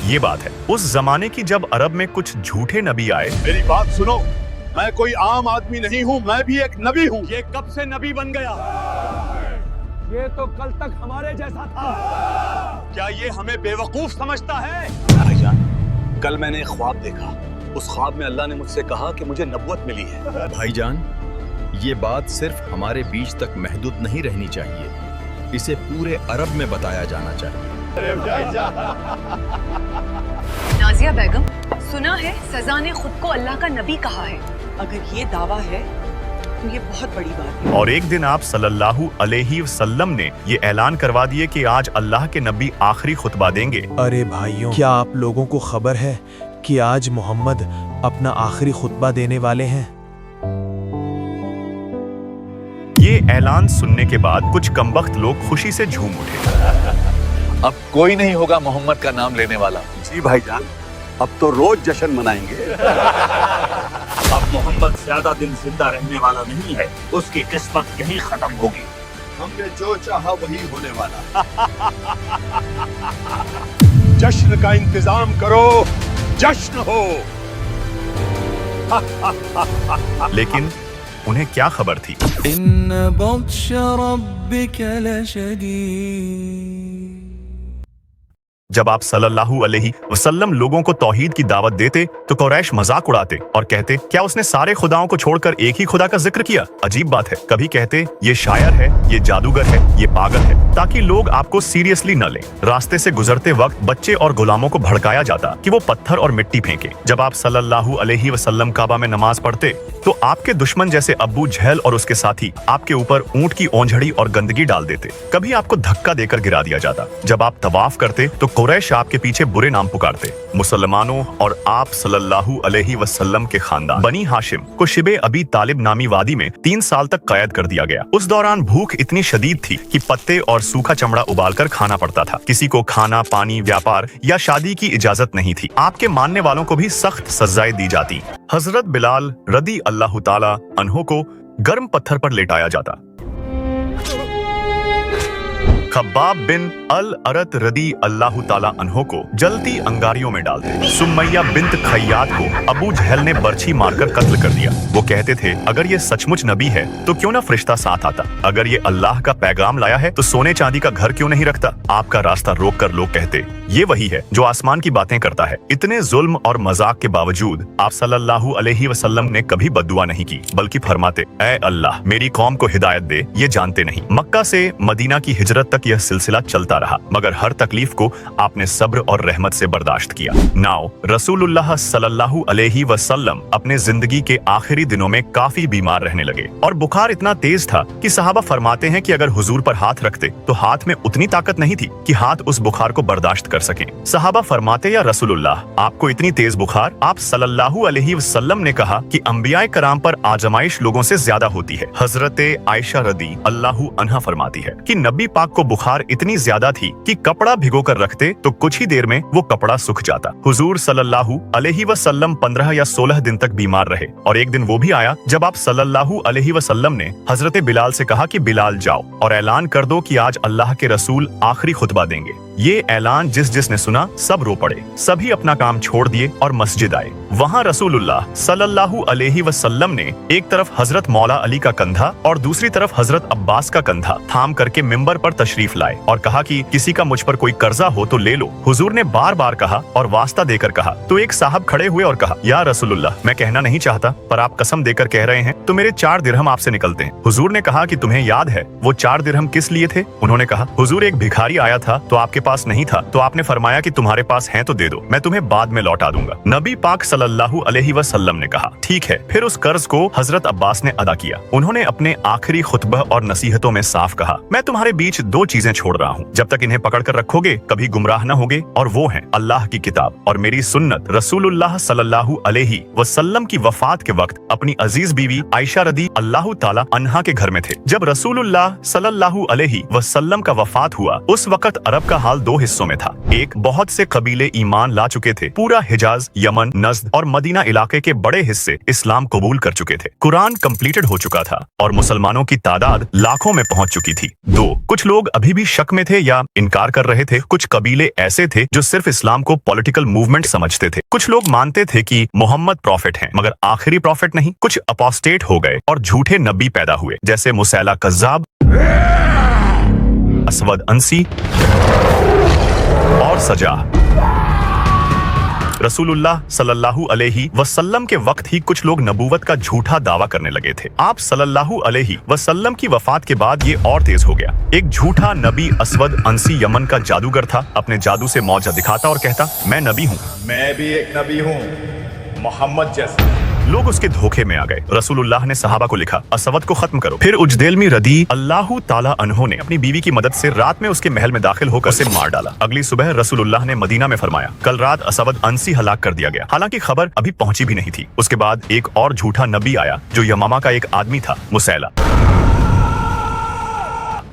ये बात है उस जमाने की जब अरब में कुछ झूठे नबी आए। मेरी बात सुनो, मैं कोई आम आदमी नहीं हूँ, मैं भी एक नबी हूँ। ये कब से नबी बन गया? ये तो कल तक हमारे जैसा था। क्या ये हमें बेवकूफ समझता है? भाईजान, कल मैंने एक ख्वाब देखा। उस ख्वाब में अल्लाह ने मुझसे कहा कि मुझे नबुवत मिली है। भाईजान, ये बात सिर्फ हमारे बीच तक महदूद नहीं रहनी चाहिए, इसे पूरे अरब में बताया जाना चाहिए। नाजिया बेगम, सुना है सजा ने खुद को अल्लाह का नबी कहा है। अगर ये दावा है तो ये बहुत बड़ी बात है। और एक दिन आप सल्लल्लाहु अलैहि वसल्लम ने ये ऐलान करवा दिए कि आज अल्लाह के नबी आखिरी खुतबा देंगे। अरे भाइयों, क्या आप लोगों को खबर है कि आज मोहम्मद अपना आखिरी खुतबा देने वाले हैं? ये ऐलान सुनने के बाद कुछ कमबख्त लोग खुशी से झूम उठे। अब कोई नहीं होगा मोहम्मद का नाम लेने वाला। जी भाईजान, अब तो रोज जश्न मनाएंगे। अब मोहम्मद ज्यादा दिन जिंदा रहने वाला नहीं है, उसकी किस्मत यहीं खत्म होगी। हमने जो चाहा वही होने वाला। जश्न का इंतजाम करो, जश्न हो। लेकिन उन्हें क्या खबर थी? इन्न बत्श रब्बिक लशदीद। जब आप सल्लल्लाहु अलैहि वसल्लम लोगों को तौहीद की दावत देते तो कुरैश मजाक उड़ाते और कहते, क्या उसने सारे खुदाओं को छोड़कर एक ही खुदा का जिक्र किया? अजीब बात है। कभी कहते ये शायर है, ये जादूगर है, ये पागल है, ताकि लोग आपको सीरियसली न लें। रास्ते से गुजरते वक्त बच्चे और गुलामों को भड़काया जाता कि वो पत्थर और मिट्टी फेंके। जब आप सल्लल्लाहु अलैहि वसल्लम काबा में नमाज पढ़ते तो आपके दुश्मन जैसे अब्बू जहल और उसके साथी आपके ऊपर ऊंट की ओंझड़ी और गंदगी डाल देते। कभी आपको धक्का देकर गिरा दिया जाता। जब आप तवाफ करते तो कुरैश आपके पीछे बुरे नाम पुकारते। मुसलमानों और आप सल्लल्लाहु अलैहि वसल्लम के खानदान बनी हाशिम को शिबे अबी तालिब नामी वादी में 3 साल तक कैद कर दिया गया। उस दौरान भूख इतनी शदीद थी कि पत्ते और सूखा चमड़ा उबालकर खाना पड़ता था। किसी को खाना, पानी, व्यापार या शादी की इजाजत नहीं थी। आपके मानने वालों को भी सख्त सजाएं दी जाती। हजरत बिलाल रदी अल्लाह ताला अन्हो को गर्म पत्थर पर लेटाया जाता। खब्बाब बिन अल अरत रदी अल्लाह ताला अन्हो को जलती अंगारियों में डालते। सुमैया बिन्त खैयात को अबू जहल ने बर्छी मारकर कत्ल कर दिया। वो कहते थे, अगर ये सचमुच नबी है तो क्यों ना फरिश्ता साथ आता? अगर ये अल्लाह का पैगाम लाया है तो सोने चांदी का घर क्यों नहीं रखता? आपका रास्ता रोक कर लोग कहते, ये वही है जो आसमान की बातें करता है। इतने जुल्म और मजाक के बावजूद आप सल्लल्लाहु अलैहि वसल्लम ने कभी बद्दुआ नहीं की, बल्कि फरमाते, ऐ अल्लाह मेरी कौम को हिदायत दे, ये जानते नहीं। मक्का से मदीना की हिजरत तक यह सिलसिला चलता रहा, मगर हर तकलीफ को आपने सब्र और रहमत से बर्दाश्त किया। नाउ रसूलुल्लाह सल्लल्लाहु अलैहि वसल्लम अपने जिंदगी के आखिरी दिनों में काफी बीमार रहने लगे और बुखार इतना तेज था कि सहाबा फरमाते हैं कि अगर हुजूर पर हाथ रखते तो हाथ में उतनी ताकत नहीं थी कि हाथ उस बुखार को बर्दाश्त कर सके। सहाबा फरमाते, या रसूलुल्लाह आपको इतनी तेज बुखार? आप सल्लल्लाहु अलैहि वसल्लम ने कहा कि अंबियाए कराम पर आजमाइश लोगों से ज्यादा होती है। हजरत आयशा रदी अल्लाहु अन्हा फरमाती है कि नबी पाक को बुखार इतनी ज्यादा थी कि कपड़ा भिगो कर रखते तो कुछ ही देर में वो कपड़ा सूख जाता। हुजूर सल्लल्लाहु अलैहि वसल्लम 15 या 16 दिन तक बीमार रहे और एक दिन वो भी आया जब आप सल्लल्लाहु अलैहि वसल्लम ने हजरत बिलाल से कहा कि बिलाल जाओ और ऐलान कर दो कि आज अल्लाह के रसूल आखिरी खुतबा देंगे। ये ऐलान जिसने सुना सब रो पड़े। सभी अपना काम छोड़ दिए और मस्जिद आए। वहाँ रसूलुल्लाह सल्लल्लाहु अलैहि वसल्लम ने एक तरफ हजरत मौला अली का कंधा और दूसरी तरफ हजरत अब्बास का कंधा थाम करके मिंबर पर तशरीफ लाए और कहा कि किसी का मुझ पर कोई कर्जा हो तो ले लो। हुजूर ने बार बार कहा और वास्ता देकर कहा तो एक साहब खड़े हुए और कहा, या रसूलुल्लाह मैं कहना नहीं चाहता पर आप कसम देकर कह रहे हैं तो मेरे 4 दिरहम आपसे निकलते हैं। हुजूर ने कहा कि तुम्हें याद है वो 4 दिरहम किस लिए थे? उन्होंने कहा, हुजूर एक भिखारी आया था तो आपके पास नहीं था तो आपने फरमाया कि तुम्हारे पास है तो दे दो, मैं तुम्हें बाद में लौटा दूंगा। नबी पाक सल्लल्लाहु अलैहि वसल्लम ने कहा, ठीक है। फिर उस कर्ज को हजरत अब्बास ने अदा किया। उन्होंने अपने आखिरी खुतबा और नसीहतों में साफ कहा, मैं तुम्हारे बीच 2 चीजें छोड़ रहा हूँ, जब तक इन्हें पकड़ कर रखोगे कभी गुमराह न होगे, और वो है अल्लाह की किताब और मेरी सुन्नत। रसूलुल्लाह सल्लल्लाहु अलैहि वसल्लम की वफात के वक्त अपनी अजीज बीवी आयशा रदी अल्लाह ताला अन्हा के घर में थे। जब रसूलुल्लाह सल्लल्लाहु अलैहि वसल्लम का वफात हुआ उस वक्त अरब का हाल मुकम्मल दो हिस्सों में था। एक, बहुत से कबीले ईमान ला चुके थे, पूरा हिजाज, यमन, नज्द और मदीना इलाके के बड़े हिस्से इस्लाम कबूल कर चुके थे। कुरान कंप्लीटेड हो चुका था और मुसलमानों की तादाद लाखों में पहुंच चुकी थी। दो, कुछ लोग अभी भी शक में थे या इनकार कर रहे थे। कुछ कबीले ऐसे थे जो सिर्फ इस्लाम को पॉलिटिकल मूवमेंट समझते थे। कुछ लोग मानते थे कि मोहम्मद प्रॉफिट हैं, मगर आखिरी प्रॉफिट नहीं। कुछ अपोस्टेट हो गए और झूठे नबी पैदा हुए, जैसे मुसैला कज़्ज़ाब, असवद अंसी और सजाह। रसूलुल्लाह सल्लल्लाहु अलैहि वसल्लम के वक्त ही कुछ लोग नबूवत का झूठा दावा करने लगे थे। आप सल्लल्लाहु अलैहि वसल्लम की वफात के बाद ये और तेज हो गया। एक झूठा नबी असवद अंसी यमन का जादूगर था। अपने जादू से मौजा दिखाता और कहता, मैं नबी हूँ, मैं भी एक नबी हूँ, मोहम्मद जैसा। लोग उसके धोखे में आ गए। रसूलुल्लाह ने सहाबा को लिखा, असवद को खत्म करो। फिर उजदेलमी रदी अल्लाहु ताला अन्हो ने अपनी बीवी की मदद से रात में उसके महल में दाखिल होकर उसे मार डाला। अगली सुबह रसूलुल्लाह ने मदीना में फरमाया, कल रात असवद अंसी हलाक कर दिया गया। हालांकि खबर अभी पहुंची भी नहीं थी। उसके बाद एक और झूठा नबी आया जो यमामा का एक आदमी था, मुसैला।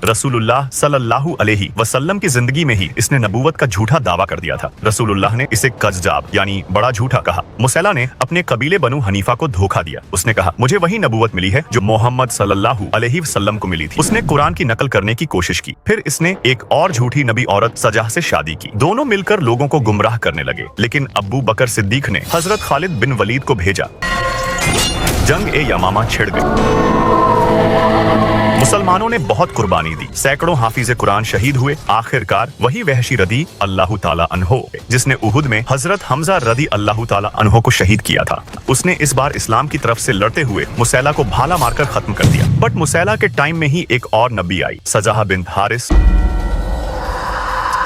रसूलुल्लाह सल्लल्लाहु अलैहि वसल्लम की जिंदगी में ही इसने नबूवत का झूठा दावा कर दिया था। रसूलुल्लाह ने इसे कज़्ज़ाब यानी बड़ा झूठा कहा। मुसैला ने अपने कबीले बनु हनीफा को धोखा दिया। उसने कहा, मुझे वही नबूवत मिली है जो मोहम्मद सल्लल्लाहु अलैहि वसल्लम को मिली थी। उसने कुरान की नकल करने की कोशिश की। फिर इसने एक और झूठी नबी औरत सजाह से शादी की। दोनों मिलकर लोगों को गुमराह करने लगे। लेकिन अबू बकर सिद्दीक ने हजरत खालिद बिन वलीद को भेजा। जंग ए यमामा छिड़ गई। मुसलमानों ने बहुत कुर्बानी दी। सैकड़ों हाफिज कुरान शहीद हुए। आखिरकार वही वहशी रदी अल्लाहु ताला अन्हो जिसने उहुद में हजरत हमजा रदी अल्लाहु ताला अन्हो को शहीद किया था, उसने इस बार इस्लाम की तरफ से लड़ते हुए मुसैला को भाला मारकर खत्म कर दिया। बट मुसैला के टाइम में ही एक और नबी आई, सजाह बिन्त हारिस।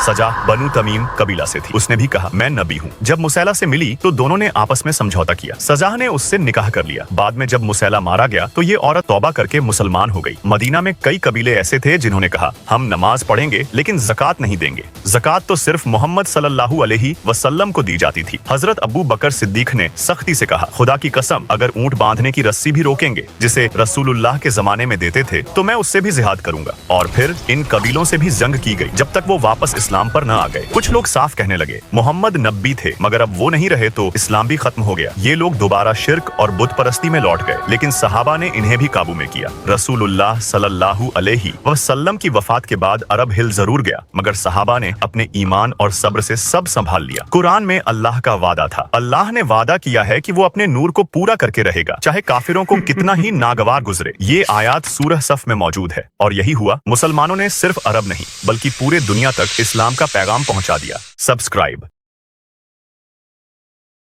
सजाह बनु तमीम कबीला से थी। उसने भी कहा, मैं नबी हूँ। जब मुसैला से मिली तो दोनों ने आपस में समझौता किया। सजाह ने उससे निकाह कर लिया। बाद में जब मुसैला मारा गया तो ये औरत तौबा करके मुसलमान हो गई। मदीना में कई कबीले ऐसे थे जिन्होंने कहा, हम नमाज पढ़ेंगे लेकिन ज़कात नहीं देंगे। ज़कात तो सिर्फ मोहम्मद सल्लल्लाहु अलैहि वसल्लम को दी जाती थी। हजरत अबू बकर सिद्दीक ने सख्ती से कहा, खुदा की कसम, अगर ऊंट बांधने की रस्सी भी रोकेंगे जिसे रसूलुल्लाह के जमाने में देते थे तो मैं उससे भी जिहाद करूंगा। और फिर इन कबीलों से भी जंग की गई जब तक वो वापस इस्लाम पर न आ गए। कुछ लोग साफ कहने लगे, मोहम्मद नबी थे, मगर अब वो नहीं रहे तो इस्लाम भी खत्म हो गया। ये लोग दोबारा शिर्क और बुत परस्ती में लौट गए। लेकिन सहाबा ने इन्हें भी काबू में किया। रसूलुल्लाह सल्लल्लाहु अलैहि वसल्लम की वफात के बाद अरब हिल जरूर गया, मगर सहाबा ने अपने ईमान और सब्र से सब संभाल लिया। कुरान में अल्लाह का वादा था। अल्लाह ने वादा किया है कि वो अपने नूर को पूरा करके रहेगा, चाहे काफिरों को कितना ही नागवार गुजरे। ये आयात सूरह सफ में मौजूद है। और यही हुआ। मुसलमानों ने सिर्फ अरब नहीं बल्कि पूरे दुनिया तक इस्लाम का पैगाम पहुंचा दिया। सब्सक्राइब।